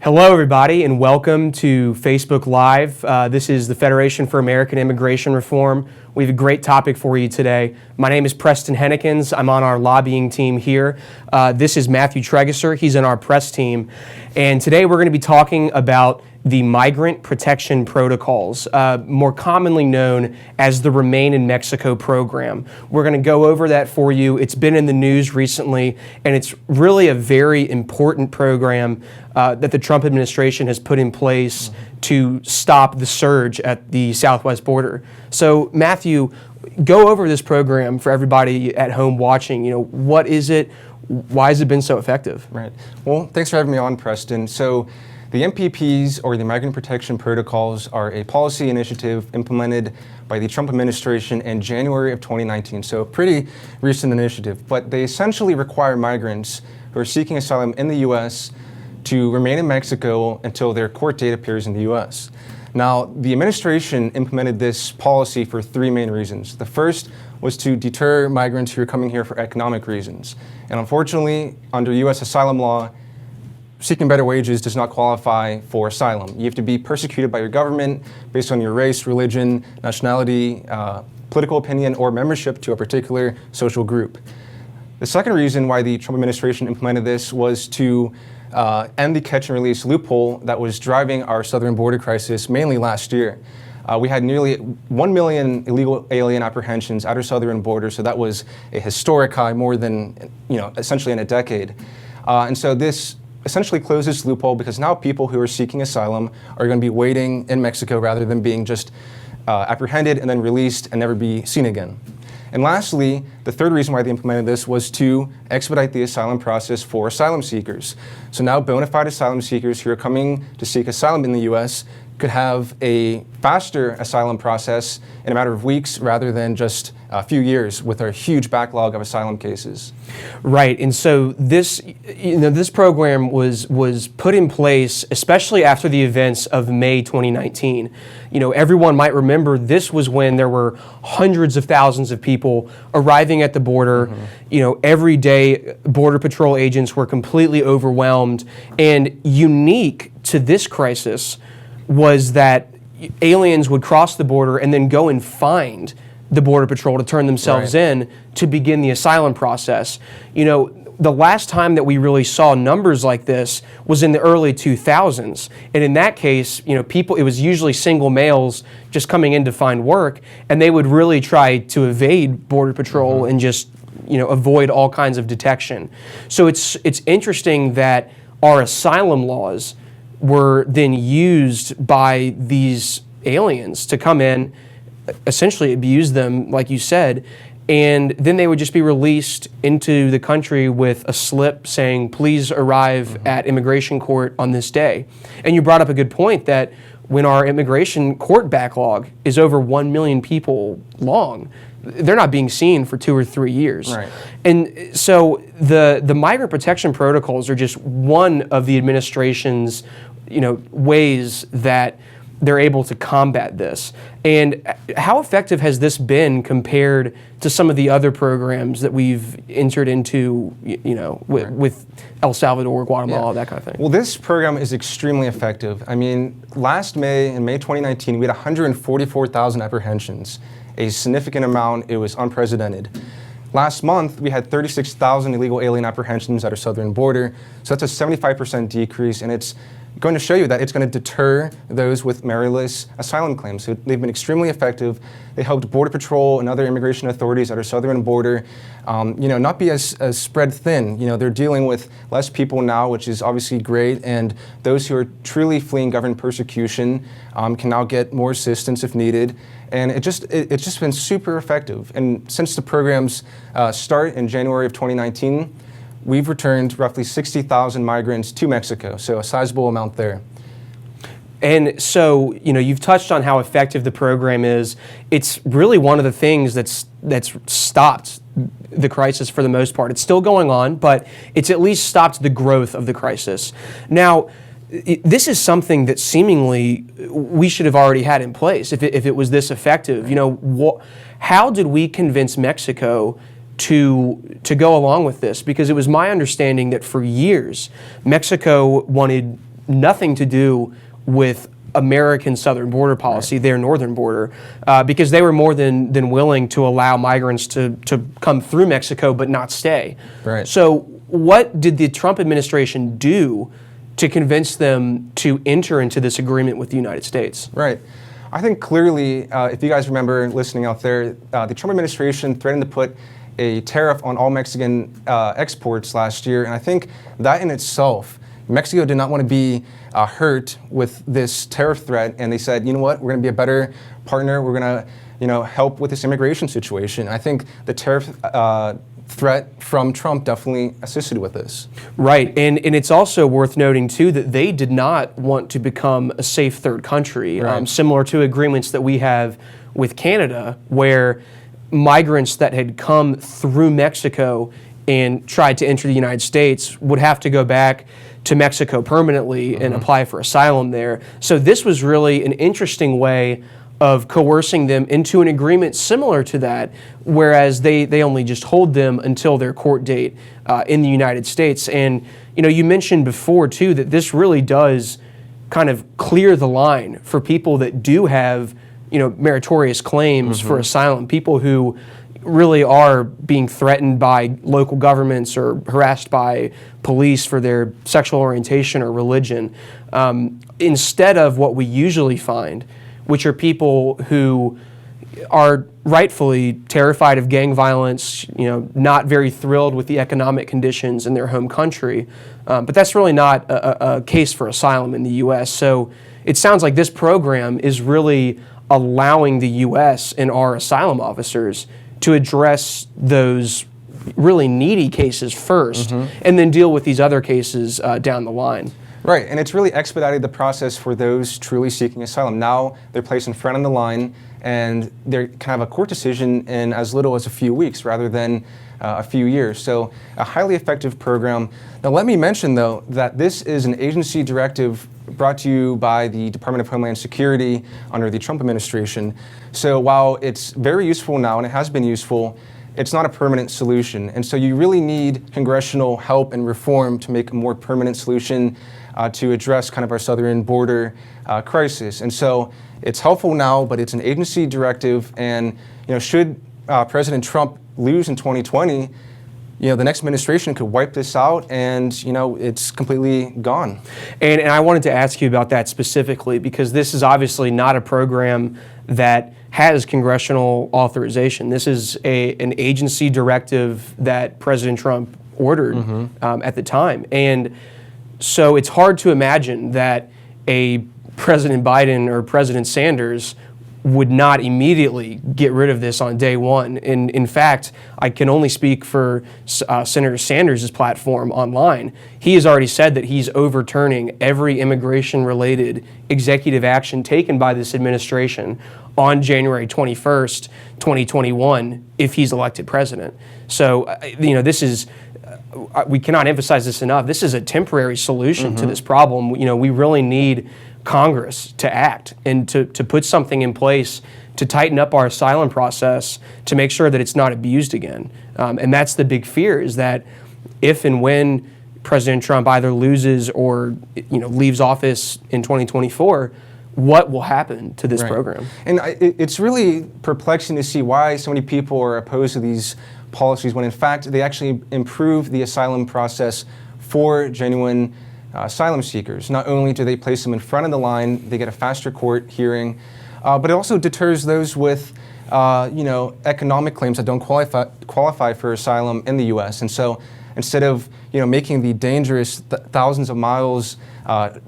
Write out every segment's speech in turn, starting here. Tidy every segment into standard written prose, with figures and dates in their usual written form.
Hello, everybody, and welcome to Facebook Live. This is the Federation for American Immigration Reform. We have a great topic for you today. My name is Preston Hennekins. I'm on our lobbying team here. This is Matthew Tregeser. He's in our press team. And today we're going to be talking about the Migrant Protection Protocols, more commonly known as the Remain in Mexico program. We're going to go over that for you. It's been in the news recently, and it's really a very important program that the Trump administration has put in place to stop the surge at the southwest border. So, Matthew, go over this program for everybody at home watching. What is it? Why has it been so effective? Right. Well, thanks for having me on, Preston. So, the MPPs, or the Migrant Protection Protocols, are a policy initiative implemented by the Trump administration in January of 2019, so a pretty recent initiative. But they essentially require migrants who are seeking asylum in the U.S. to remain in Mexico until their court date appears in the U.S. Now, the administration implemented this policy for three main reasons. The first was to deter migrants who are coming here for economic reasons. And unfortunately, under U.S. asylum law, seeking better wages does not qualify for asylum. You have to be persecuted by your government based on your race, religion, nationality, political opinion, or membership to a particular social group. The second reason why the Trump administration implemented this was to end the catch and release loophole that was driving our southern border crisis mainly last year. We had nearly 1 million illegal alien apprehensions at our southern border, so that was a historic high, more than essentially in a decade. And so this essentially closes this loophole because now people who are seeking asylum are going to be waiting in Mexico rather than being just apprehended and then released and never be seen again. And lastly, the third reason why they implemented this was to expedite the asylum process for asylum seekers. So now bona fide asylum seekers who are coming to seek asylum in the U.S. could have a faster asylum process in a matter of weeks rather than just a few years with our huge backlog of asylum cases. Right, and so this program was put in place especially after the events of May 2019. Everyone might remember this was when there were hundreds of thousands of people arriving at the border. Every day Border Patrol agents were completely overwhelmed, and unique to this crisis was that aliens would cross the border and then go and find the Border Patrol to turn themselves in to begin the asylum process. The last time that we really saw numbers like this was in the early 2000s. And in that case, it was usually single males just coming in to find work, and they would really try to evade Border Patrol and just, avoid all kinds of detection. So it's interesting that our asylum laws were then used by these aliens to come in, essentially abuse them, like you said, and then they would just be released into the country with a slip saying, please arrive at immigration court on this day. And you brought up a good point that when our immigration court backlog is over 1 million people long, they're not being seen for 2 or 3 years. Right. And so the Migrant Protection Protocols are just one of the administration's ways that they're able to combat this. And how effective has this been compared to some of the other programs that we've entered into, with El Salvador, Guatemala, that kind of thing? Well, this program is extremely effective. I mean, last May, in May 2019, we had 144,000 apprehensions, a significant amount. It was unprecedented. Last month, we had 36,000 illegal alien apprehensions at our southern border, so that's a 75% decrease, and it's going to show you that it's going to deter those with meritless asylum claims. So they've been extremely effective. They helped Border Patrol and other immigration authorities at our southern border, not be as spread thin. They're dealing with less people now, which is obviously great, and those who are truly fleeing government persecution can now get more assistance if needed. And it's just been super effective. And since the program's start in January of 2019, we've returned roughly 60,000 migrants to Mexico, so a sizable amount there. And so, you've touched on how effective the program is. It's really one of the things that's stopped the crisis for the most part. It's still going on, but it's at least stopped the growth of the crisis. Now, this is something that seemingly we should have already had in place if it was this effective. How did we convince Mexico to go along with this, because it was my understanding that for years Mexico wanted nothing to do with American southern border policy, their northern border, because they were more than willing to allow migrants to come through Mexico but not stay. Right. So what did the Trump administration do to convince them to enter into this agreement with the United States? Right. I think clearly, if you guys remember listening out there, the Trump administration threatened to put a tariff on all Mexican exports last year, and I think that in itself, Mexico did not want to be hurt with this tariff threat, and they said, you know what, we're going to be a better partner. We're going to, help with this immigration situation. I think the tariff threat from Trump definitely assisted with this. Right, and it's also worth noting too that they did not want to become a safe third country, Right. Similar to agreements that we have with Canada, where migrants that had come through Mexico and tried to enter the United States would have to go back to Mexico permanently and apply for asylum there. So this was really an interesting way of coercing them into an agreement similar to that, whereas they only just hold them until their court date in the United States. And you mentioned before too that this really does kind of clear the line for people that do have meritorious claims for asylum, people who really are being threatened by local governments or harassed by police for their sexual orientation or religion, instead of what we usually find, which are people who are rightfully terrified of gang violence, not very thrilled with the economic conditions in their home country. But that's really not a case for asylum in the U.S. So it sounds like this program is really allowing the U.S. and our asylum officers to address those really needy cases first, and then deal with these other cases down the line. Right, and it's really expedited the process for those truly seeking asylum. Now they're placed in front of the line, and they can have a court decision in as little as a few weeks rather than a few years. So a highly effective program. Now let me mention, though, that this is an agency directive brought to you by the Department of Homeland Security under the Trump administration. So while it's very useful now, and it has been useful, it's not a permanent solution. And so you really need congressional help and reform to make a more permanent solution to address kind of our southern border crisis. And so it's helpful now, but it's an agency directive. And should President Trump lose in 2020, the next administration could wipe this out, and it's completely gone. And I wanted to ask you about that specifically, because this is obviously not a program that has congressional authorization. This is an agency directive that President Trump ordered at the time. And so it's hard to imagine that a President Biden or President Sanders would not immediately get rid of this on day one. And in fact, I can only speak for Senator Sanders' platform online. He has already said that he's overturning every immigration-related executive action taken by this administration on January 21st, 2021, if he's elected president. So, this is, we cannot emphasize this enough, this is a temporary solution to this problem. We really need Congress to act and to put something in place to tighten up our asylum process to make sure that it's not abused again. And that's the big fear, is that if and when President Trump either loses or leaves office in 2024, what will happen to this program? And it's really perplexing to see why so many people are opposed to these policies when in fact they actually improve the asylum process for genuine asylum seekers. Not only do they place them in front of the line, they get a faster court hearing, but it also deters those with economic claims that don't qualify for asylum in the U.S. And so instead of making the dangerous thousands of miles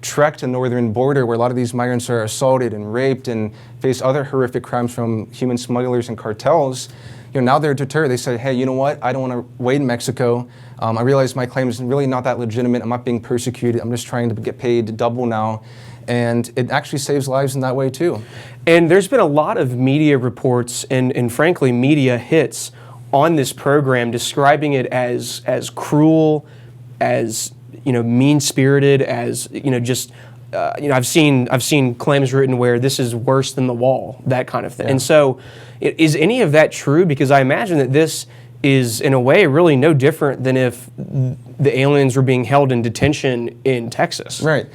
trek to the northern border where a lot of these migrants are assaulted and raped and face other horrific crimes from human smugglers and cartels, now they're deterred. They say, hey, you know what? I don't want to wait in Mexico. I realize my claim is really not that legitimate. I'm not being persecuted. I'm just trying to get paid double now. And it actually saves lives in that way, too. And there's been a lot of media reports and frankly, media hits on this program describing it as cruel, as mean-spirited, as I've seen claims written where this is worse than the wall, that kind of thing. Yeah. And so, is any of that true? Because I imagine that this is, in a way, really no different than if the aliens were being held in detention in Texas. Right.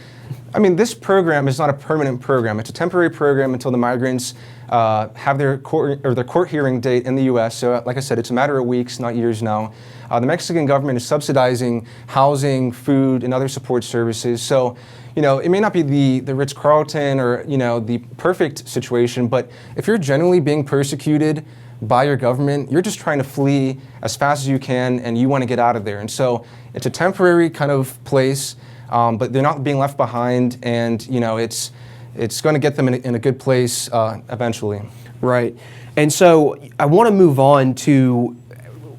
I mean, this program is not a permanent program. It's a temporary program until the migrants have their court hearing date in the U.S. So, like I said, it's a matter of weeks, not years now. The Mexican government is subsidizing housing, food, and other support services. So, it may not be the Ritz-Carlton or, the perfect situation, but if you're genuinely being persecuted by your government, you're just trying to flee as fast as you can, and you want to get out of there. And so it's a temporary kind of place, but they're not being left behind, and it's going to get them in a good place eventually. Right. And so I want to move on to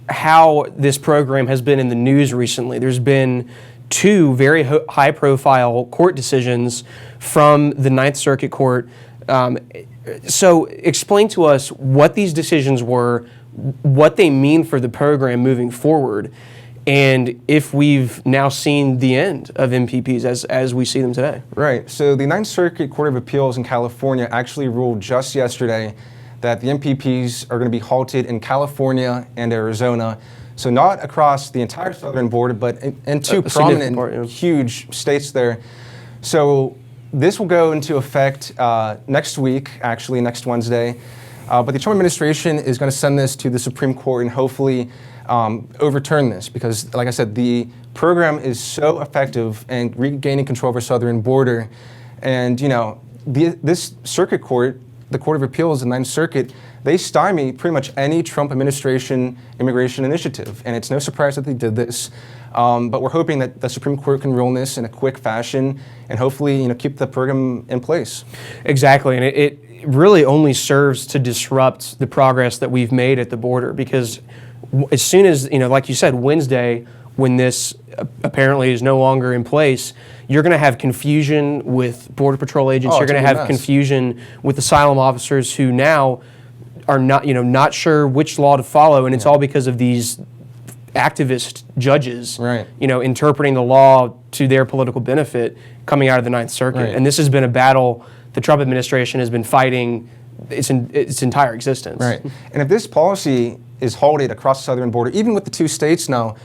how this program has been in the news recently. There's been two very high-profile court decisions from the Ninth Circuit Court. So explain to us what these decisions were, what they mean for the program moving forward, and if we've now seen the end of MPPs as we see them today. Right. So the Ninth Circuit Court of Appeals in California actually ruled just yesterday that the MPPs are going to be halted in California and Arizona. So not across the entire southern border, but in two prominent, huge states there. So this will go into effect next week, actually next Wednesday. But the Trump administration is going to send this to the Supreme Court and hopefully overturn this because, like I said, the program is so effective in regaining control of our southern border. And, this circuit court, the Court of Appeals, the Ninth Circuit, they stymie pretty much any Trump administration immigration initiative. And it's no surprise that they did this. But we're hoping that the Supreme Court can rule on this in a quick fashion and hopefully, keep the program in place. Exactly. And it really only serves to disrupt the progress that we've made at the border because as soon as, like you said, Wednesday, when this apparently is no longer in place, you're going to have confusion with Border Patrol agents. You're going to have confusion with asylum officers who now are not sure which law to follow, and it's all because of these activist judges, interpreting the law to their political benefit coming out of the Ninth Circuit. Right. And this has been a battle the Trump administration has been fighting its entire existence. Right. And if this policy is halted across the southern border, even with the two states now,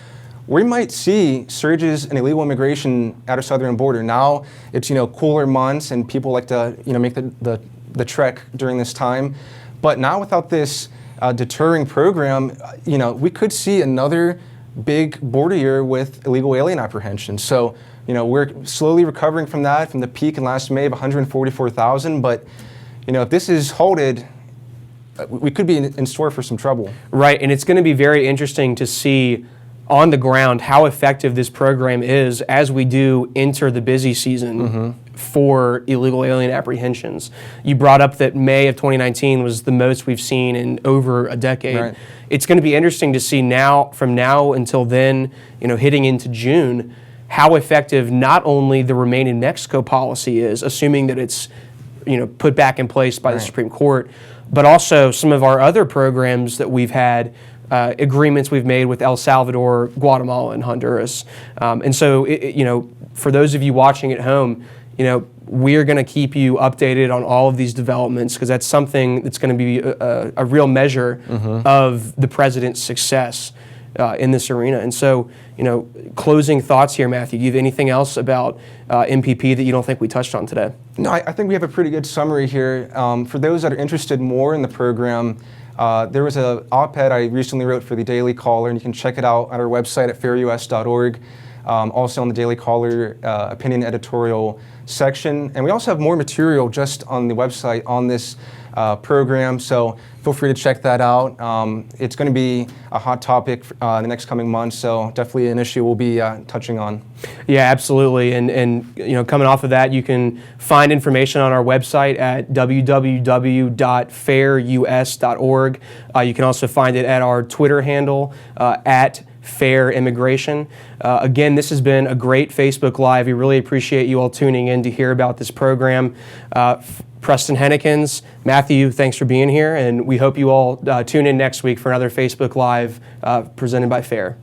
we might see surges in illegal immigration at our southern border. Now it's cooler months and people like to make the trek during this time. But now without this deterring program, we could see another big border year with illegal alien apprehension. So we're slowly recovering from that, from the peak in last May of 144,000. But if this is halted, we could be in store for some trouble. Right, and it's going to be very interesting to see on the ground how effective this program is as we do enter the busy season for illegal alien apprehensions. You brought up that May of 2019 was the most we've seen in over a decade. Right. It's going to be interesting to see from now until then, hitting into June, how effective not only the Remain in Mexico policy is, assuming that it's put back in place by the Supreme Court, but also some of our other programs that we've had, agreements we've made with El Salvador, Guatemala, and Honduras. And so, for those of you watching at home, we're going to keep you updated on all of these developments because that's something that's going to be a real measure of the president's success in this arena. And so, closing thoughts here, Matthew. Do you have anything else about MPP that you don't think we touched on today? No, I think we have a pretty good summary here. For those that are interested more in the program, there was an op-ed I recently wrote for the Daily Caller, and you can check it out at our website at fairus.org. Also on the Daily Caller opinion editorial section. And we also have more material just on the website on this program, so feel free to check that out. It's going to be a hot topic the next coming months, so definitely an issue we'll be touching on. Yeah, absolutely. And coming off of that, you can find information on our website at www.fairus.org. You can also find it at our Twitter handle at Fair Immigration. Again, this has been a great Facebook Live. We really appreciate you all tuning in to hear about this program. Preston Hennekins, Matthew, thanks for being here, and we hope you all tune in next week for another Facebook Live presented by Fair.